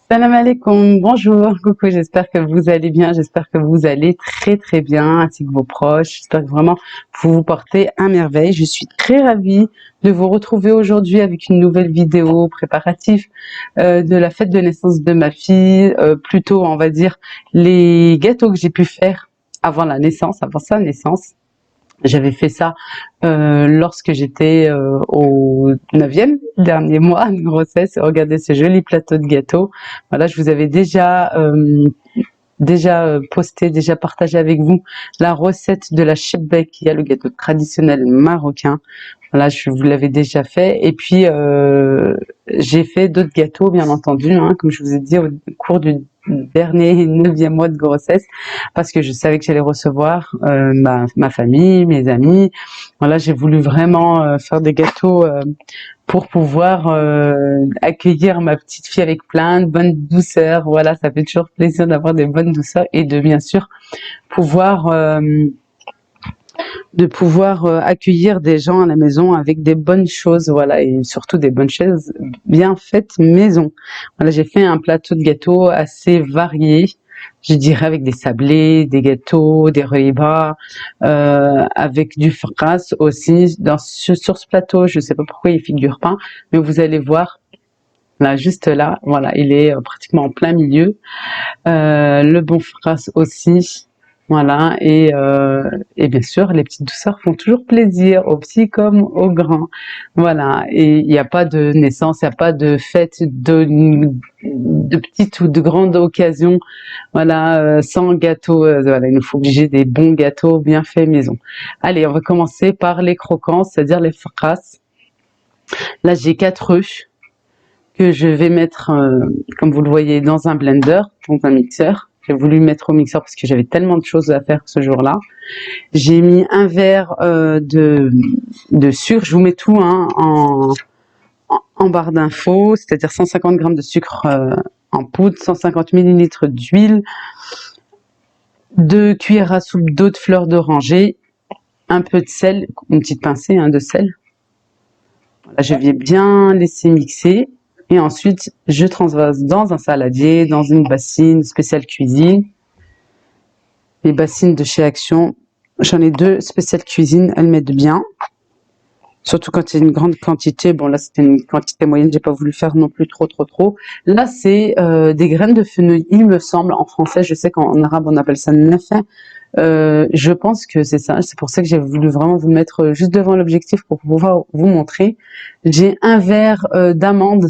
Salam alaikum, bonjour, coucou, j'espère que vous allez bien, j'espère que vous allez très très bien, ainsi que vos proches, j'espère que vraiment vous vous portez à merveille. Je suis très ravie de vous retrouver aujourd'hui avec une nouvelle vidéo préparative de la fête de naissance de ma fille, plutôt on va dire les gâteaux que j'ai pu faire avant la naissance, avant sa naissance. J'avais fait ça lorsque j'étais au 9e dernier mois de grossesse. Regardez ce joli plateau de gâteaux. Voilà, je vous avais déjà posté, déjà partagé avec vous la recette de la chebek, qui est le gâteau traditionnel marocain. Voilà, je vous l'avais déjà fait. Et puis, j'ai fait d'autres gâteaux, bien entendu, hein, comme je vous ai dit au cours du dernier 9e mois de grossesse, parce que je savais que j'allais recevoir ma famille, mes amis. Voilà, j'ai voulu vraiment faire des gâteaux pour pouvoir accueillir ma petite fille avec plein de bonnes douceurs. Voilà, ça fait toujours plaisir d'avoir des bonnes douceurs et de bien sûr pouvoir accueillir des gens à la maison avec des bonnes choses, voilà, et surtout des bonnes choses bien faites maison. Voilà, j'ai fait un plateau de gâteaux assez varié, je dirais, avec des sablés, des gâteaux, des rehba, avec du fras aussi. Sur ce plateau, je ne sais pas pourquoi il figure pas, mais vous allez voir, là, juste là, voilà, il est pratiquement en plein milieu. Le bon fras aussi. Voilà, et bien sûr, les petites douceurs font toujours plaisir, aux petits comme aux grands. Voilà, et il n'y a pas de naissance, il n'y a pas de fête de petite ou de grande occasion, voilà, sans gâteau. Voilà, il nous faut obliger des bons gâteaux bien faits maison. Allez, on va commencer par les croquants, c'est-à-dire les fracasses. Là, j'ai 4 œufs que je vais mettre, comme vous le voyez, dans un blender, dans un mixeur. J'ai voulu mettre au mixeur parce que j'avais tellement de choses à faire ce jour-là. J'ai mis un verre de sucre. Je vous mets tout hein, en barre d'infos, c'est-à-dire 150 g de sucre en poudre, 150 ml d'huile, 2 cuillères à soupe d'eau de fleur d'oranger, un peu de sel, une petite pincée hein, de sel. Voilà, je vais bien laisser mixer. Et ensuite, je transvase dans un saladier, dans une bassine spéciale cuisine. Les bassines de chez Action, j'en ai 2 spéciales cuisine, elles m'aident bien. Surtout quand c'est une grande quantité. Bon, là, c'était une quantité moyenne, j'ai pas voulu faire non plus trop. Là, c'est des graines de fenouil, il me semble. En français, je sais qu'en arabe, on appelle ça nafa. Je pense que c'est ça. C'est pour ça que j'ai voulu vraiment vous mettre juste devant l'objectif pour pouvoir vous montrer. J'ai un verre d'amandes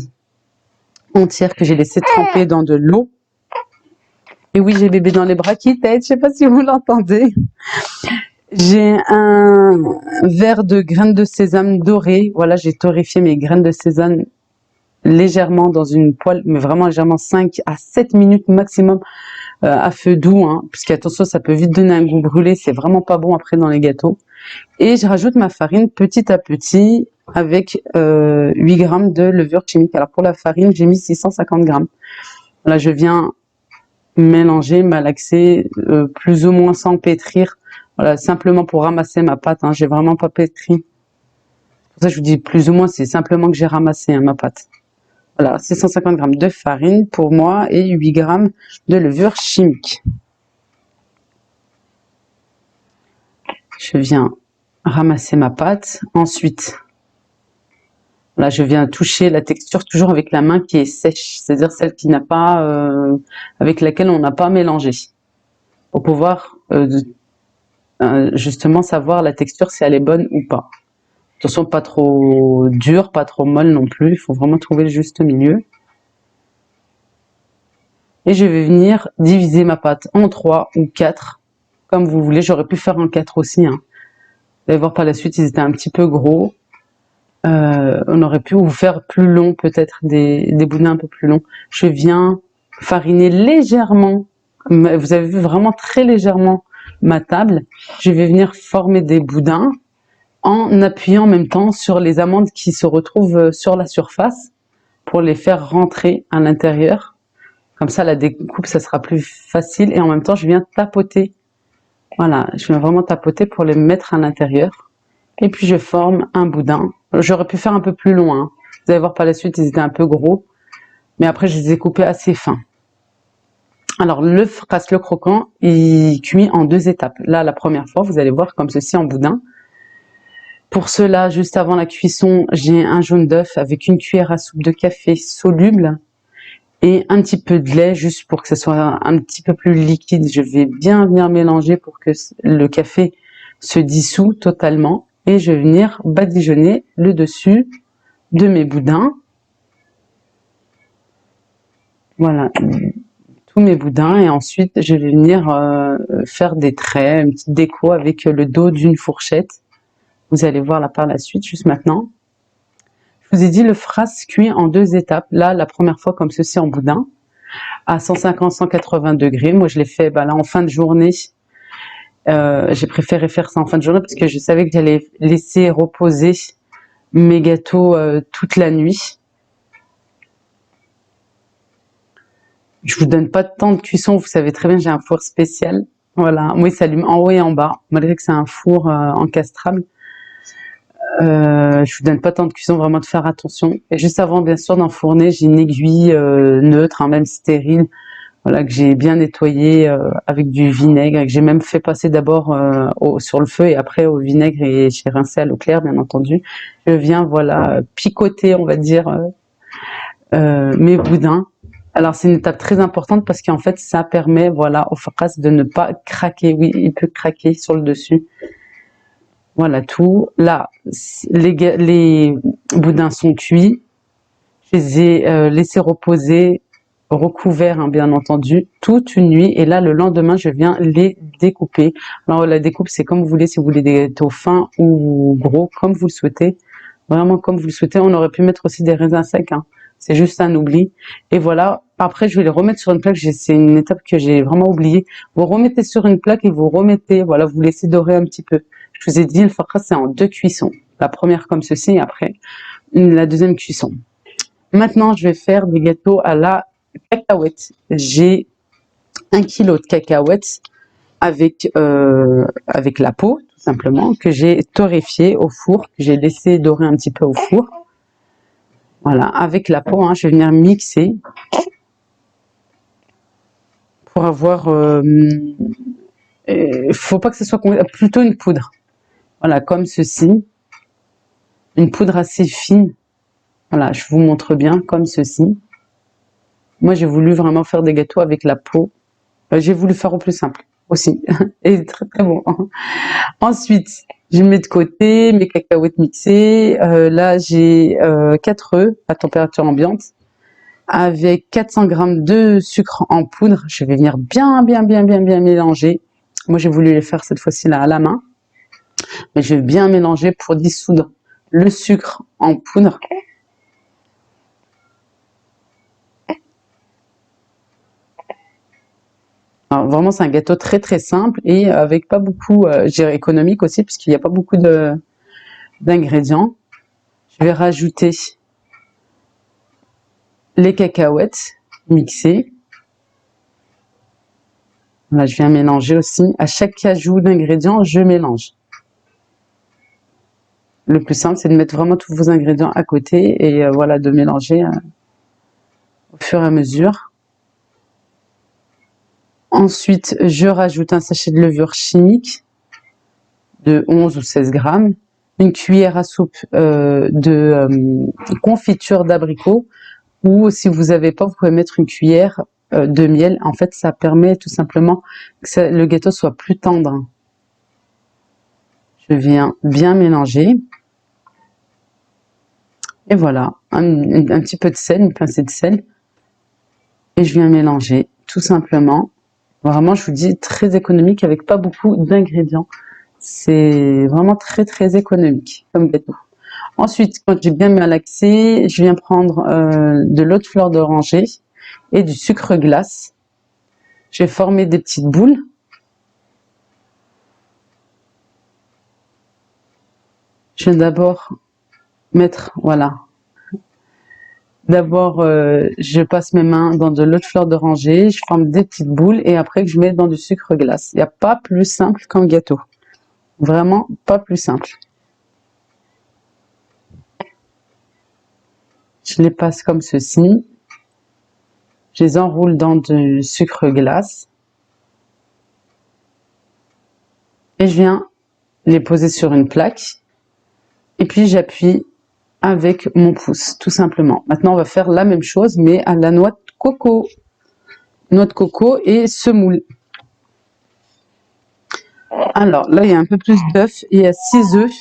entière que j'ai laissé tremper dans de l'eau. Et oui, j'ai bébé dans les bras qui tète, je sais pas si vous l'entendez. J'ai un verre de graines de sésame dorées. Voilà, j'ai torréfié mes graines de sésame légèrement dans une poêle, mais vraiment légèrement, 5 à 7 minutes maximum à feu doux, hein, parce qu'attention, ça peut vite donner un goût brûlé, c'est vraiment pas bon après dans les gâteaux. Et je rajoute ma farine petit à petit avec 8 g de levure chimique. Alors pour la farine, j'ai mis 650 g. Là, je viens mélanger, malaxer, plus ou moins sans pétrir. Voilà, simplement pour ramasser ma pâte. Hein, j'ai vraiment pas pétri. Pour ça, je vous dis plus ou moins, c'est simplement que j'ai ramassé hein, ma pâte. Voilà, 650 g de farine pour moi et 8 g de levure chimique. Je viens ramasser ma pâte. Ensuite, là, je viens toucher la texture toujours avec la main qui est sèche, c'est-à-dire celle qui n'a pas, avec laquelle on n'a pas mélangé, pour pouvoir justement savoir la texture si elle est bonne ou pas. Attention, pas trop dure, pas trop molle non plus. Il faut vraiment trouver le juste milieu. Et je vais venir diviser ma pâte en 3 ou 4, comme vous voulez. J'aurais pu faire en 4 aussi. Hein. Vous allez voir par la suite, ils étaient un petit peu gros. On aurait pu vous faire plus long, peut-être des boudins un peu plus longs. Je viens fariner légèrement. Vous avez vu vraiment très légèrement ma table. Je vais venir former des boudins en appuyant en même temps sur les amandes qui se retrouvent sur la surface pour les faire rentrer à l'intérieur. Comme ça, la découpe, ça sera plus facile. Et en même temps, je viens tapoter. Voilà, je viens vraiment tapoter pour les mettre à l'intérieur. Et puis, je forme un boudin. J'aurais pu faire un peu plus long. Hein. Vous allez voir par la suite, ils étaient un peu gros. Mais après, je les ai coupés assez fins. Alors, l'œuf reste le croquant, il cuit en 2 étapes. Là, la première fois, vous allez voir comme ceci en boudin. Pour cela, juste avant la cuisson, j'ai un jaune d'œuf avec une cuillère à soupe de café soluble et un petit peu de lait, juste pour que ce soit un petit peu plus liquide. Je vais bien venir mélanger pour que le café se dissout totalement. Et je vais venir badigeonner le dessus de mes boudins. Voilà, tous mes boudins. Et ensuite, je vais venir faire des traits, une petite déco avec le dos d'une fourchette. Vous allez voir là par la suite, juste maintenant. Je vous ai dit, le fras cuit en 2 étapes. Là, la première fois comme ceci en boudin, à 150-180 degrés. Moi, je l'ai fait là en fin de journée. J'ai préféré faire ça en fin de journée parce que je savais que j'allais laisser reposer mes gâteaux toute la nuit. Je vous donne pas de temps de cuisson, vous savez très bien, j'ai un four spécial. Voilà, moi il s'allume en haut et en bas, malgré que c'est un four encastrable. Je vous donne pas de temps de cuisson, vraiment de faire attention. Et juste avant, bien sûr, d'enfourner, j'ai une aiguille neutre, hein, même stérile, voilà, que j'ai bien nettoyé avec du vinaigre et que j'ai même fait passer d'abord sur le feu et après au vinaigre et j'ai rincé à l'eau claire, bien entendu. Je viens, voilà, picoter, on va dire, mes boudins. Alors c'est une étape très importante parce qu'en fait ça permet, voilà, au fras de ne pas craquer. Oui, il peut craquer sur le dessus. Voilà tout. Là, les boudins sont cuits. Je les ai laissés reposer, recouverts, hein, bien entendu, toute une nuit. Et là, le lendemain, je viens les découper. Alors la découpe, c'est comme vous voulez, si vous voulez des gâteaux fins ou gros, comme vous le souhaitez. Vraiment comme vous le souhaitez. On aurait pu mettre aussi des raisins secs, hein. C'est juste un oubli. Et voilà. Après, je vais les remettre sur une plaque. C'est une étape que j'ai vraiment oubliée. Vous remettez sur une plaque et vous remettez, voilà, vous laissez dorer un petit peu. Je vous ai dit, le farras, c'est en 2 cuissons. La première comme ceci et après la deuxième cuisson. Maintenant, je vais faire des gâteaux à la cacahuète. J'ai 1 kg de cacahuètes avec la peau, tout simplement, que j'ai torréfié au four, que j'ai laissé dorer un petit peu au four. Voilà, avec la peau, hein, je vais venir mixer pour avoir... faut pas que ce soit plutôt une poudre. Voilà, comme ceci. Une poudre assez fine. Voilà, je vous montre bien, comme ceci. Moi, j'ai voulu vraiment faire des gâteaux avec la peau. J'ai voulu faire au plus simple aussi. Et très très bon. Ensuite, je mets de côté mes cacahuètes mixées. Là, j'ai 4 œufs à température ambiante avec 400 g de sucre en poudre. Je vais venir bien mélanger. Moi, j'ai voulu les faire cette fois-ci là à la main. Mais je vais bien mélanger pour dissoudre le sucre en poudre. Alors, vraiment, c'est un gâteau très très simple et avec pas beaucoup, je dirais économique aussi, puisqu'il n'y a pas beaucoup d'ingrédients. Je vais rajouter les cacahuètes mixées. Là, je viens mélanger aussi. À chaque ajout d'ingrédients, je mélange. Le plus simple, c'est de mettre vraiment tous vos ingrédients à côté et voilà, de mélanger au fur et à mesure. Ensuite, je rajoute un sachet de levure chimique de 11 ou 16 grammes, une cuillère à soupe de confiture d'abricot, ou si vous n'avez pas, vous pouvez mettre une cuillère de miel. En fait, ça permet tout simplement que le gâteau soit plus tendre. Je viens bien mélanger. Et voilà, un petit peu de sel, une pincée de sel. Et je viens mélanger, tout simplement. Vraiment, je vous dis, très économique avec pas beaucoup d'ingrédients. C'est vraiment très très économique comme gâteau. Ensuite, quand j'ai bien malaxé, je viens prendre de l'eau de fleur d'oranger et du sucre glace. Je vais former des petites boules. Je vais d'abord mettre, voilà. D'abord, je passe mes mains dans de l'eau de fleur d'oranger, je forme des petites boules et après que je mets dans du sucre glace. Il n'y a pas plus simple qu'un gâteau. Vraiment pas plus simple. Je les passe comme ceci. Je les enroule dans du sucre glace. Et je viens les poser sur une plaque. Et puis j'appuie avec mon pouce, tout simplement. Maintenant, on va faire la même chose, mais à la noix de coco. Noix de coco et semoule. Alors, là, il y a un peu plus d'œufs. Il y a 6 œufs.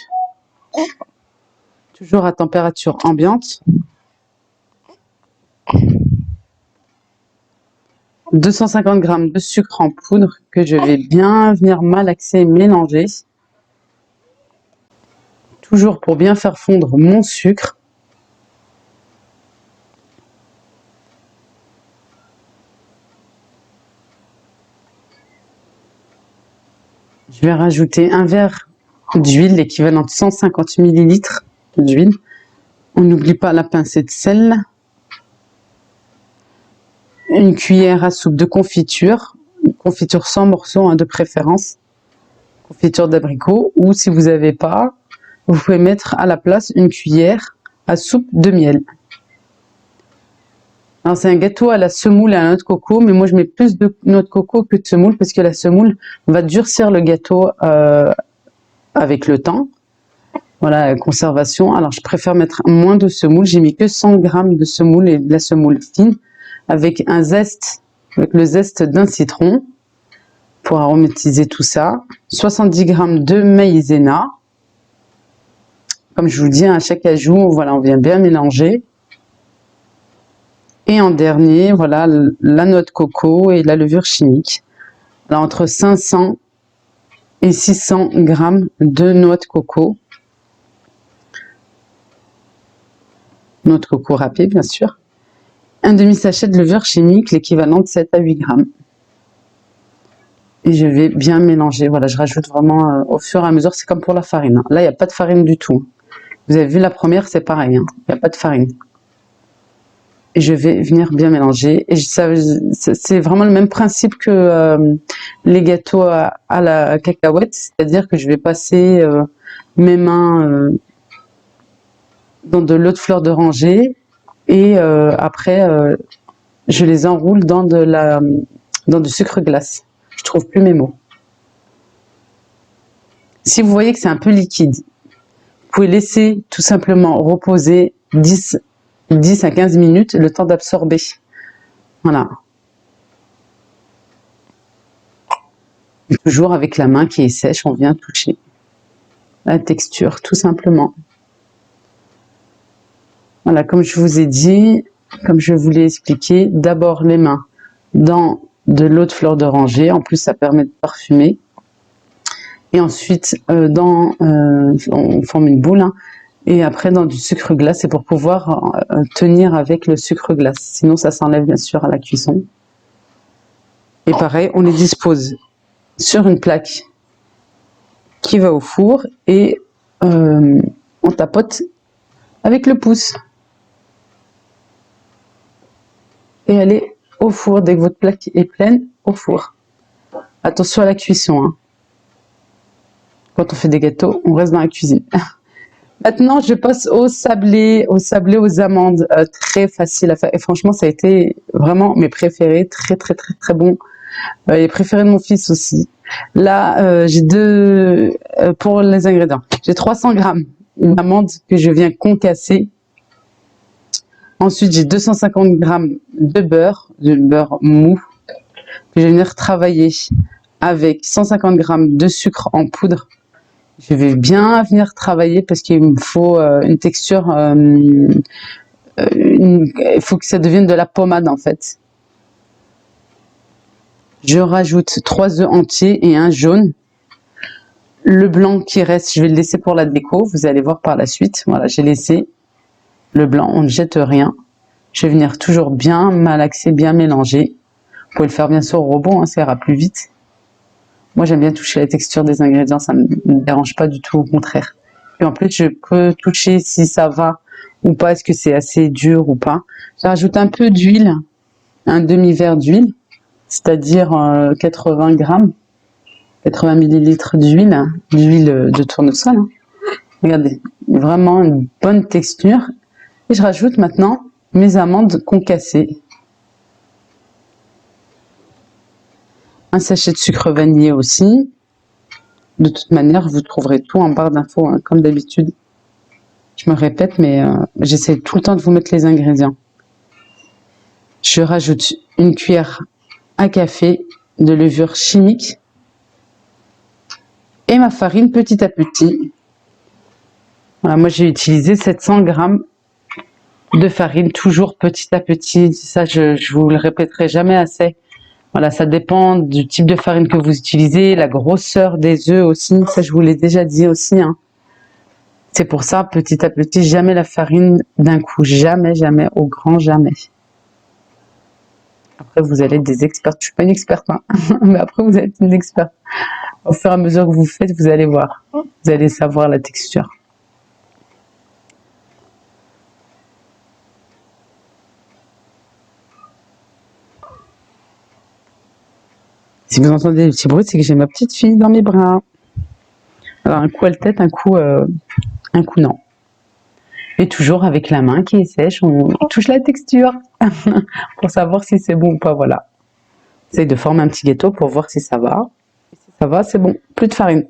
Toujours à température ambiante. 250 g de sucre en poudre que je vais bien venir malaxer et mélanger. Toujours pour bien faire fondre mon sucre. Je vais rajouter un verre d'huile, l'équivalent de 150 ml d'huile. On n'oublie pas la pincée de sel. Une cuillère à soupe de confiture. Confiture sans morceaux, hein, de préférence. Confiture d'abricot. Ou si vous n'avez pas, vous pouvez mettre à la place une cuillère à soupe de miel. Alors c'est un gâteau à la semoule et à la noix de coco, mais moi je mets plus de noix de coco que de semoule parce que la semoule va durcir le gâteau avec le temps. Voilà, la conservation. Alors je préfère mettre moins de semoule. J'ai mis que 100 g de semoule et de la semoule fine avec avec le zeste d'un citron pour aromatiser tout ça. 70 g de maïzena. Comme je vous dis, à chaque ajout, voilà, on vient bien mélanger. Et en dernier, voilà, la noix de coco et la levure chimique. Alors, entre 500 et 600 g de noix de coco. Noix de coco râpée, bien sûr. Un demi-sachet de levure chimique, l'équivalent de 7 à 8 g. Et je vais bien mélanger. Voilà, je rajoute vraiment au fur et à mesure. C'est comme pour la farine. Là, il n'y a pas de farine du tout. Vous avez vu la première, c'est pareil. Il n'y a pas de farine. Et je vais venir bien mélanger. Et c'est vraiment le même principe que les gâteaux à la cacahuète. C'est-à-dire que je vais passer mes mains dans de l'eau de fleur d'oranger. Et après, je les enroule dans du sucre glace. Je trouve plus mes mots. Si vous voyez que c'est un peu liquide, vous pouvez laisser tout simplement reposer 10 à 15 minutes, le temps d'absorber. Voilà. Toujours avec la main qui est sèche, on vient toucher la texture, tout simplement. Voilà, comme je vous ai dit, comme je vous l'ai expliqué, d'abord les mains dans de l'eau de fleur d'oranger. En plus, ça permet de parfumer. Et ensuite, on forme une boule, hein. Et après dans du sucre glace, c'est pour pouvoir tenir avec le sucre glace. Sinon, ça s'enlève bien sûr à la cuisson. Et pareil, on les dispose sur une plaque qui va au four et on tapote avec le pouce. Et elle est au four. Dès que votre plaque est pleine, au four. Attention à la cuisson, hein. Quand on fait des gâteaux, on reste dans la cuisine. Maintenant, je passe au sablé, aux amandes, très facile à faire. Et franchement, ça a été vraiment mes préférés, très très très très bon. Les préférés de mon fils aussi. Là, j'ai pour les ingrédients. J'ai 300 g d'amandes que je viens concasser. Ensuite, j'ai 250 g de beurre mou que je vais venir travailler avec 150 g de sucre en poudre. Je vais bien venir travailler parce qu'il me faut une texture, il faut que ça devienne de la pommade en fait. Je rajoute 3 œufs entiers et un jaune. Le blanc qui reste, je vais le laisser pour la déco, vous allez voir par la suite. Voilà, j'ai laissé le blanc, on ne jette rien. Je vais venir toujours bien malaxer, bien mélanger. Vous pouvez le faire bien sûr au robot, hein, ça ira plus vite. Moi, j'aime bien toucher la texture des ingrédients, ça ne me dérange pas du tout, au contraire. Et en plus, je peux toucher si ça va ou pas, est-ce que c'est assez dur ou pas. Je rajoute un peu d'huile, un demi-verre d'huile, c'est-à-dire 80 g, 80 ml d'huile de tournesol. Hein. Regardez, vraiment une bonne texture. Et je rajoute maintenant mes amandes concassées. Un sachet de sucre vanillé aussi. De toute manière, vous trouverez tout en barre d'infos, hein, comme d'habitude. Je me répète, mais j'essaie tout le temps de vous mettre les ingrédients. Je rajoute une cuillère à café de levure chimique et ma farine petit à petit. Voilà, moi j'ai utilisé 700 g de farine, toujours petit à petit. Ça, je vous le répéterai jamais assez. Voilà, ça dépend du type de farine que vous utilisez, la grosseur des œufs aussi. Ça, je vous l'ai déjà dit aussi, hein. C'est pour ça, petit à petit, jamais la farine d'un coup. Jamais, jamais, au grand jamais. Après, vous allez être des experts. Je suis pas une experte, hein. Mais après, vous êtes une experte. Au fur et à mesure que vous faites, vous allez voir. Vous allez savoir la texture. Si vous entendez des petits bruits, c'est que j'ai ma petite fille dans mes bras. Alors, un coup elle tête, un coup non. Et toujours avec la main qui est sèche, on touche la texture pour savoir si c'est bon ou pas. Voilà. J'essaie de former un petit gâteau pour voir si ça va. Si ça va, c'est bon. Plus de farine.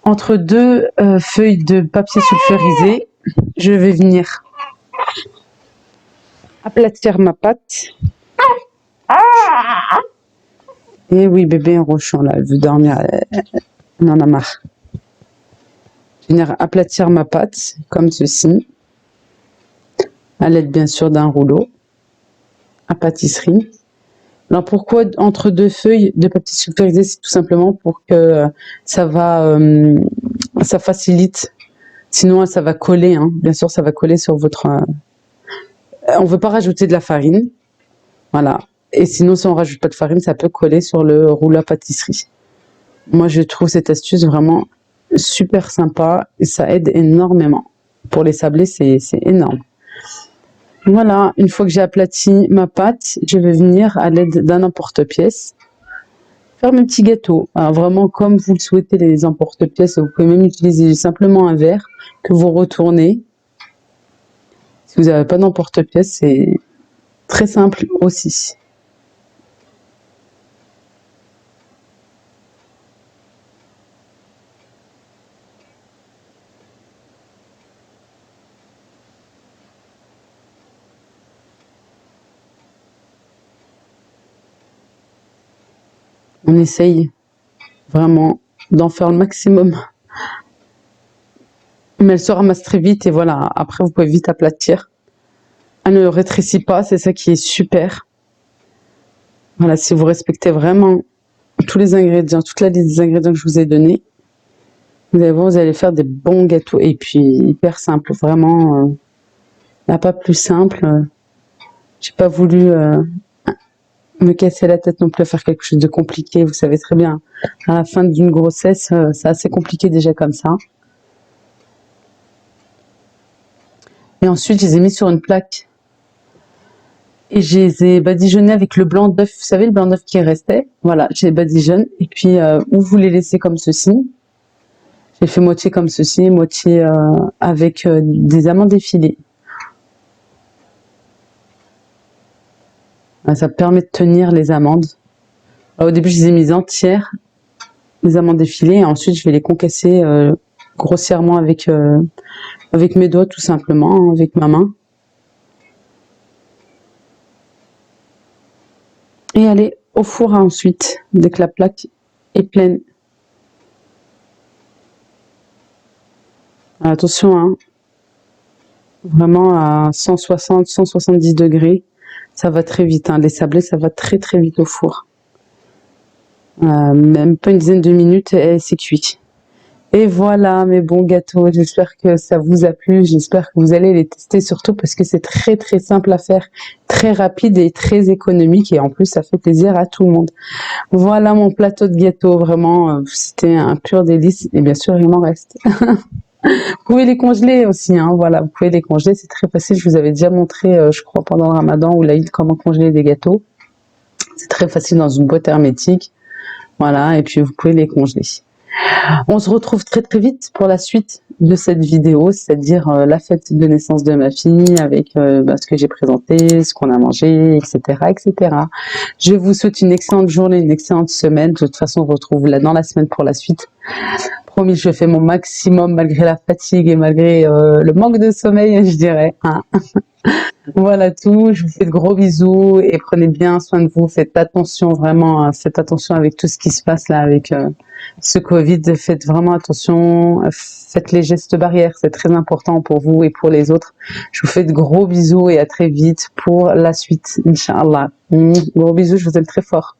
Entre deux feuilles de papier sulfurisé, je vais venir aplatir ma pâte. Et oui, bébé rochon, là, elle veut dormir, elle en a marre. Je vais venir aplatir ma pâte, comme ceci, à l'aide bien sûr d'un rouleau à pâtisserie. Alors pourquoi entre deux feuilles de papier sulfurisé? C'est tout simplement pour que ça facilite. Sinon, ça va coller, hein. Bien sûr, ça va coller sur votre... on ne veut pas rajouter de la farine. Voilà. Et sinon, si on ne rajoute pas de farine, ça peut coller sur le rouleau à pâtisserie. Moi, je trouve cette astuce vraiment super sympa et ça aide énormément. Pour les sablés, c'est énorme. Voilà, une fois que j'ai aplati ma pâte, je vais venir à l'aide d'un emporte-pièce faire mes petits gâteaux. Alors vraiment comme vous le souhaitez, les emporte-pièces, vous pouvez même utiliser simplement un verre que vous retournez. Si vous n'avez pas d'emporte-pièce, c'est très simple aussi. On essaye vraiment d'en faire le maximum. Mais elle se ramasse très vite et voilà, après vous pouvez vite aplatir. Elle ne rétrécit pas, c'est ça qui est super. Voilà, si vous respectez vraiment tous les ingrédients, toute la liste des ingrédients que je vous ai donnés, vous allez voir, vous allez faire des bons gâteaux et puis hyper simple, vraiment. Il n'y a pas plus simple. J'ai pas voulu me casser la tête non plus à faire quelque chose de compliqué. Vous savez très bien, à la fin d'une grossesse, c'est assez compliqué déjà comme ça. Et ensuite, je les ai mis sur une plaque. Et je les ai badigeonnés avec le blanc d'œuf. Vous savez, le blanc d'œuf qui restait. Voilà, je les badigeonne. Et puis, ou vous les laissez comme ceci. J'ai fait moitié comme ceci, moitié avec des amandes effilées. Ça permet de tenir les amandes. Alors, au début, je les ai mises entières, les amandes effilées. Et ensuite, je vais les concasser grossièrement avec mes doigts, tout simplement, hein, avec ma main. Et aller au four ensuite, dès que la plaque est pleine. Attention, hein, vraiment à 160, 170 degrés, ça va très vite. Hein. Les sablés, ça va très très vite au four. Même pas une dizaine de minutes et c'est cuit. Et voilà mes bons gâteaux, j'espère que ça vous a plu, j'espère que vous allez les tester surtout parce que c'est très très simple à faire, très rapide et très économique et en plus ça fait plaisir à tout le monde. Voilà mon plateau de gâteaux, vraiment c'était un pur délice et bien sûr il m'en reste. Vous pouvez les congeler aussi, hein, voilà, vous pouvez les congeler, c'est très facile, je vous avais déjà montré je crois pendant le Ramadan ou l'Aïd comment congeler des gâteaux. C'est très facile dans une boîte hermétique, voilà, et puis vous pouvez les congeler. On se retrouve très très vite pour la suite de cette vidéo, c'est-à-dire la fête de naissance de ma fille avec ce que j'ai présenté, ce qu'on a mangé, etc., etc. Je vous souhaite une excellente journée, une excellente semaine. De toute façon, on se retrouve là dans la semaine pour la suite. Promis, je fais mon maximum malgré la fatigue et malgré le manque de sommeil, je dirais. Hein. Voilà tout, je vous fais de gros bisous et prenez bien soin de vous, faites attention vraiment, faites attention avec tout ce qui se passe là avec ce Covid, faites vraiment attention, faites les gestes barrières, c'est très important pour vous et pour les autres. Je vous fais de gros bisous et à très vite pour la suite, Inch'Allah. Gros bisous, je vous aime très fort.